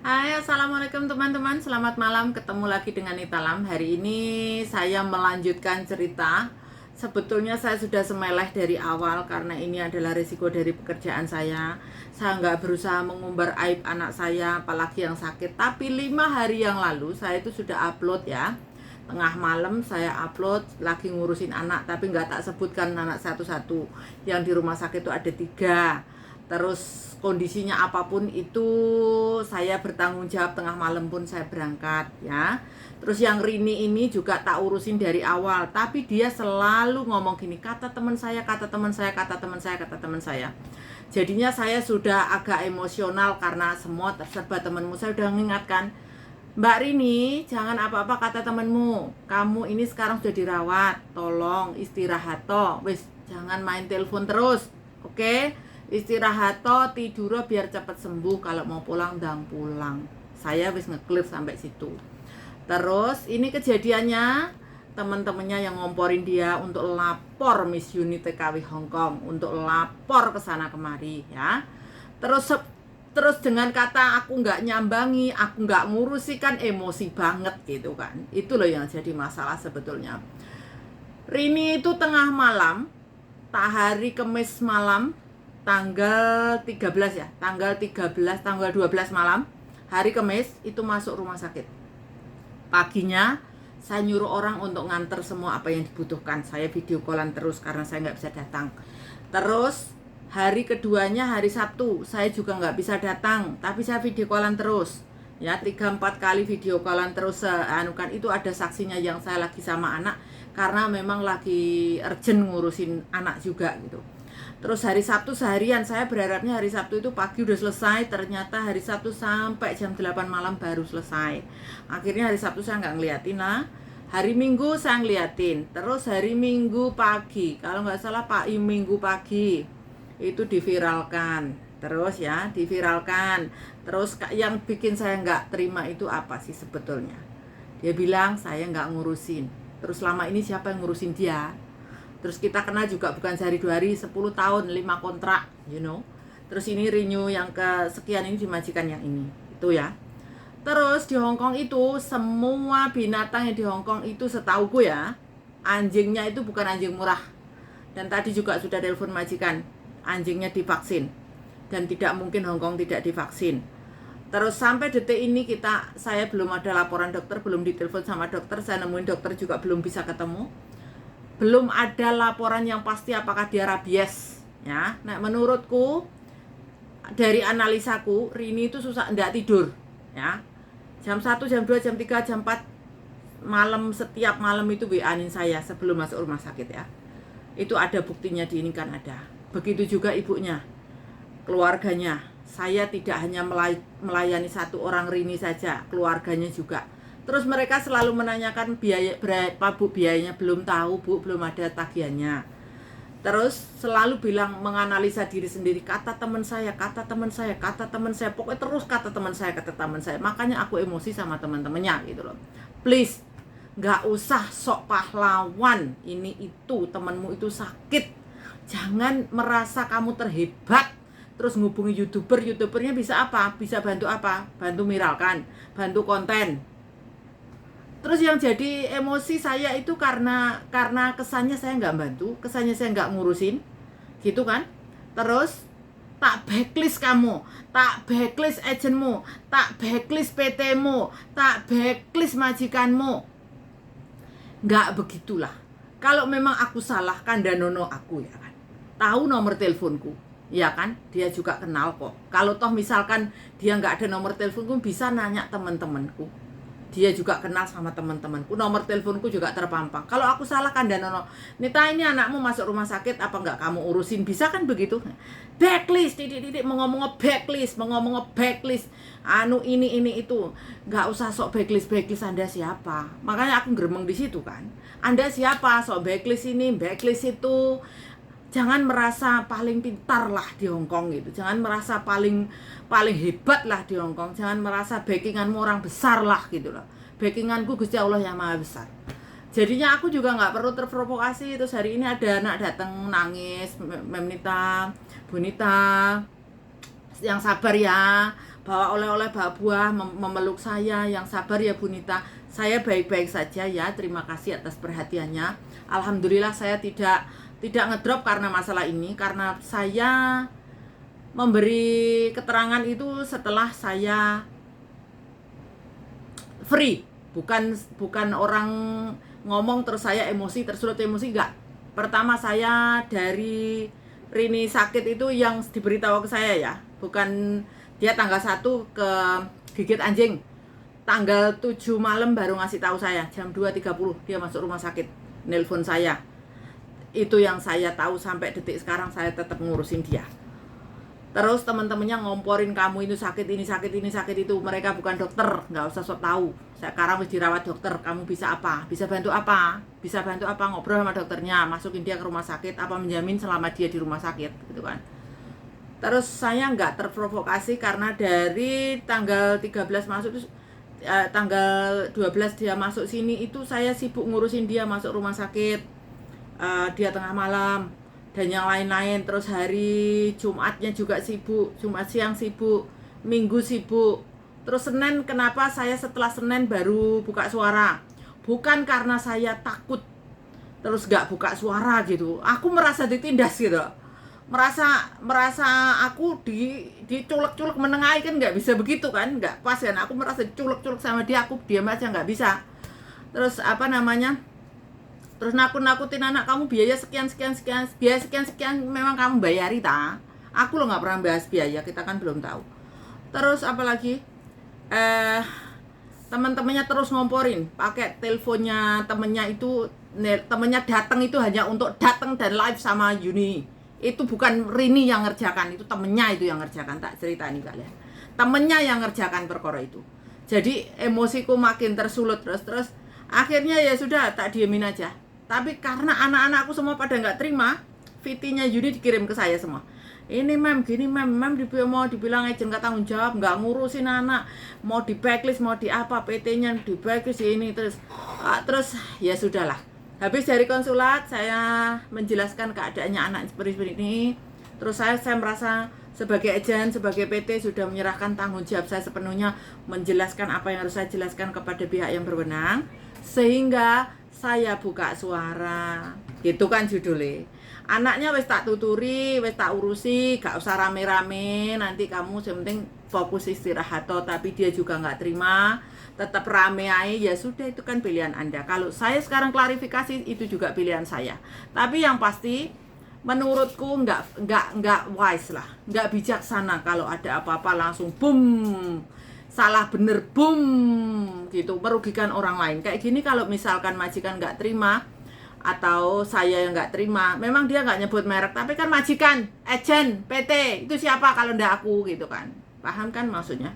Hai, assalamualaikum teman-teman. Selamat malam. Ketemu lagi dengan Nita Lam. Hari ini saya melanjutkan cerita. Sebetulnya saya sudah semeleh dari awal karena ini adalah risiko dari pekerjaan saya. Saya nggak berusaha mengumbar aib anak saya, apalagi yang sakit. Tapi 5 hari yang lalu saya itu sudah upload ya. Tengah malam saya upload lagi ngurusin anak, tapi nggak tak sebutkan anak satu-satu. Yang di rumah sakit itu ada 3. Terus kondisinya apapun itu saya bertanggung jawab, tengah malam pun saya berangkat ya. Terus yang Rini ini juga tak urusin dari awal, tapi dia selalu ngomong gini, kata teman saya, kata teman saya, kata teman saya, kata teman saya. Jadinya saya sudah agak emosional karena semua terserba temanmu. Saya udah mengingatkan, Mbak Rini, jangan apa-apa kata temanmu. Kamu ini sekarang sudah dirawat, tolong istirahat toh. Wis, jangan main telepon terus. Oke? Istirahat toh, tidur biar cepat sembuh. Kalau mau pulang, dang pulang. Saya wis ngeklir sampai situ. Terus ini kejadiannya, teman-temannya yang ngomporin dia untuk lapor Miss Uni TKW Hong Kong, untuk lapor ke sana kemari ya. Terus dengan kata aku nggak nyambangi, aku nggak ngurusi, kan emosi banget gitu kan. Itu loh yang jadi masalah sebetulnya. Rini itu tengah malam, hari Kamis malam, tanggal 13 ya, tanggal 12 malam, hari Kamis itu masuk rumah sakit. Paginya saya nyuruh orang untuk nganter semua apa yang dibutuhkan. Saya video callan terus karena saya nggak bisa datang. Terus hari keduanya hari Sabtu saya juga nggak bisa datang, tapi saya video callan terus ya, 3-4 kali video callan terus. Kan itu ada saksinya yang saya lagi sama anak karena memang lagi urgent ngurusin anak juga gitu. Terus hari Sabtu seharian, saya berharapnya hari Sabtu itu pagi udah selesai, ternyata hari Sabtu sampai jam 8 malam baru selesai. Akhirnya hari Sabtu saya nggak ngeliatin lah. Hari Minggu saya ngeliatin, terus hari Minggu pagi, kalau nggak salah Minggu pagi itu diviralkan. Terus ya, diviralkan. Terus yang bikin saya nggak terima itu apa sih sebetulnya? Dia bilang saya nggak ngurusin. Terus selama ini siapa yang ngurusin dia? Terus kita kenal juga bukan sehari 2 hari, 10 tahun, 5 kontrak, you know. Terus ini renew yang kesekian ini dimajikan yang ini, itu ya. Terus di Hong Kong itu semua binatang yang di Hong Kong itu setauku ya, anjingnya itu bukan anjing murah. Dan tadi juga sudah telepon majikan, anjingnya divaksin. Dan tidak mungkin Hong Kong tidak divaksin. Terus sampai detik ini saya belum ada laporan dokter, belum ditelepon sama dokter, saya nemuin dokter juga belum bisa ketemu. Belum ada laporan yang pasti apakah dia rabies ya. Nah, menurutku dari analisaku, Rini itu susah enggak tidur ya. Jam 1, jam 2, jam 3, jam 4 malam, setiap malam itu WA-in saya sebelum masuk rumah sakit ya. Itu ada buktinya, di ini kan ada. Begitu juga ibunya, keluarganya. Saya tidak hanya melayani satu orang Rini saja, keluarganya juga. Terus mereka selalu menanyakan biaya berapa Bu biayanya, belum tahu Bu, belum ada tagihannya. Terus selalu bilang menganalisa diri sendiri, kata teman saya, kata teman saya, kata teman saya, pokoknya terus kata teman saya, kata teman saya. Makanya aku emosi sama teman-temannya gitu loh. Please, nggak usah sok pahlawan, ini itu temanmu itu sakit. Jangan merasa kamu terhebat. Terus ngubungi youtubernya bisa apa? Bisa bantu apa? Bantu viralkan, bantu konten. Terus yang jadi emosi saya itu karena kesannya saya nggak bantu, kesannya saya nggak ngurusin, gitu kan. Terus tak backlist kamu, tak backlist agentmu, tak backlist PT-mu, tak backlist majikanmu. Nggak begitulah. Kalau memang aku salah, kandanono aku ya kan. Tahu nomor teleponku, ya kan. Dia juga kenal kok. Kalau toh misalkan dia nggak ada nomor teleponku, bisa nanya teman-temanku. Dia juga kenal sama teman-temanku, nomor teleponku juga terpampang. Kalau aku salah kandanono, Nita ini anakmu masuk rumah sakit, apa enggak kamu urusin? Bisa kan begitu? Backlist, mau ngomong backlist, ini itu. Enggak usah sok backlist, Anda siapa? Makanya aku gremeng di situ kan. Anda siapa? Sok backlist ini, backlist itu. Jangan merasa paling pintar lah di Hong Kong gitu. Jangan merasa paling hebat lah di Hong Kong. Jangan merasa backinganmu orang besar lah gitu loh. Backinganku Gusti Allah yang Maha Besar. Jadinya aku juga nggak perlu terprovokasi. Terus hari ini ada anak datang nangis, Mem Nita, Bu Nita, yang sabar ya. bawa oleh-oleh, bawa buah, memeluk saya. Yang sabar ya Bu Nita. Saya baik-baik saja ya, terima kasih atas perhatiannya. Alhamdulillah saya tidak ngedrop karena masalah ini, karena saya memberi keterangan itu setelah saya free, bukan orang ngomong terus saya emosi, tersulut emosi, enggak. Pertama saya dari Rini sakit itu yang diberitahu ke saya ya, bukan dia tanggal 1 ke gigit anjing, tanggal 7 malam baru ngasih tahu saya, jam 2.30 dia masuk rumah sakit, nelpon saya. Itu yang saya tahu sampai detik sekarang, saya tetap ngurusin dia. Terus teman-temannya ngomporin, kamu ini sakit, ini sakit, ini sakit itu. Mereka bukan dokter, nggak usah sok tahu. Sekarang harus dirawat dokter, kamu bisa apa? Bisa bantu apa? Bisa bantu apa? Ngobrol sama dokternya, masukin dia ke rumah sakit, apa menjamin selama dia di rumah sakit, gitu kan. Terus saya nggak terprovokasi karena dari tanggal 13 masuk itu, tanggal 12 dia masuk sini itu saya sibuk ngurusin dia masuk rumah sakit, dia tengah malam dan yang lain-lain. Terus hari Jumatnya juga sibuk, Jumat siang sibuk, Minggu sibuk. Terus Senin, kenapa saya setelah Senin baru buka suara? Bukan karena saya takut terus gak buka suara gitu, aku merasa ditindas gitu, merasa aku diculek-culek menengahi, kan nggak bisa begitu kan, nggak pas kan, aku merasa diculek-culek sama dia, aku diam aja nggak bisa. Terus terus nakut-nakutin anak, kamu biaya sekian, biaya sekian, memang kamu bayari ta? Aku loh nggak pernah bahas biaya, kita kan belum tahu. Terus apalagi teman-temannya terus ngomporin, pakai teleponnya temennya itu, temennya datang itu hanya untuk datang dan live sama Yuni. Itu bukan Rini yang ngerjakan, itu temennya itu yang ngerjakan, tak cerita nih kalian. Temennya yang ngerjakan perkara itu. Jadi emosiku makin tersulut terus akhirnya ya sudah, tak diemin aja. Tapi karena anak-anakku semua pada nggak terima, VT-nya Yuni dikirim ke saya semua. Ini mem, gini mem mau dibilang agent nggak tanggung jawab, nggak ngurusin anak, mau di backlist, mau di apa, PT-nya di backlist ini, terus ya sudahlah. Habis dari konsulat saya menjelaskan keadaannya anak seperti ini. Terus saya merasa sebagai agent, sebagai PT sudah menyerahkan tanggung jawab saya sepenuhnya, menjelaskan apa yang harus saya jelaskan kepada pihak yang berwenang, sehingga saya buka suara. Gitu kan judulnya. Anaknya wis tak tuturi, wis tak urusi, gak usah rame-rame, nanti kamu yang penting fokus istirahat toh. Tapi dia juga nggak terima, tetap rame aja. Ya sudah, itu kan pilihan Anda. Kalau saya sekarang klarifikasi, itu juga pilihan saya. Tapi yang pasti menurutku nggak wise lah, nggak bijaksana kalau ada apa-apa langsung boom, salah bener boom gitu, merugikan orang lain. Kayak gini kalau misalkan majikan nggak terima atau saya yang nggak terima, memang dia nggak nyebut merek, tapi kan majikan, agent, PT, itu siapa kalau ndak aku gitu kan, paham kan maksudnya?